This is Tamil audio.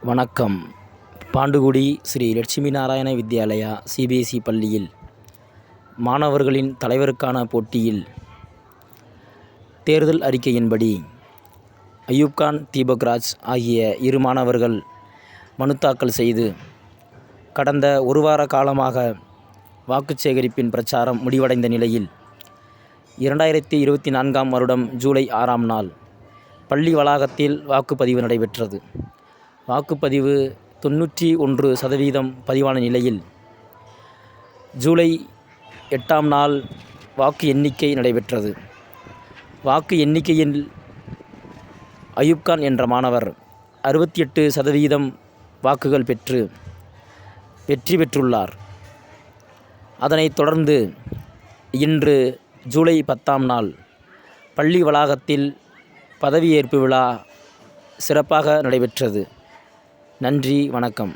வணக்கம். பாண்டுகுடி ஸ்ரீ லட்சுமி நாராயண வித்யாலயா சிபிஎஸ்இ பள்ளியில் மாணவர்களின் தலைவருக்கான போட்டியில் தேர்தல் அறிக்கையின்படி அயூப்கான் தீபக்ராஜ் ஆகிய 2 மாணவர்கள் மனு தாக்கல் செய்து கடந்த ஒரு வார காலமாக வாக்குச் சேகரிப்பின் பிரச்சாரம் முடிவடைந்த நிலையில் 2024ஆம் வருடம் ஜூலை 6ஆம் நாள் பள்ளி வளாகத்தில் வாக்குப்பதிவு நடைபெற்றது. வாக்குப்பதிவு 91% பதிவான நிலையில் ஜூலை 8ஆம் நாள் வாக்கு எண்ணிக்கை நடைபெற்றது. வாக்கு எண்ணிக்கையில் அயூப்கான் என்ற மாணவர் 68% வாக்குகள் பெற்று வெற்றி பெற்றுள்ளார். அதனைத் தொடர்ந்து இன்று ஜூலை 10ஆம் நாள் பள்ளி வளாகத்தில் பதவியேற்பு விழா சிறப்பாக நடைபெற்றது. நன்றி, வணக்கம்.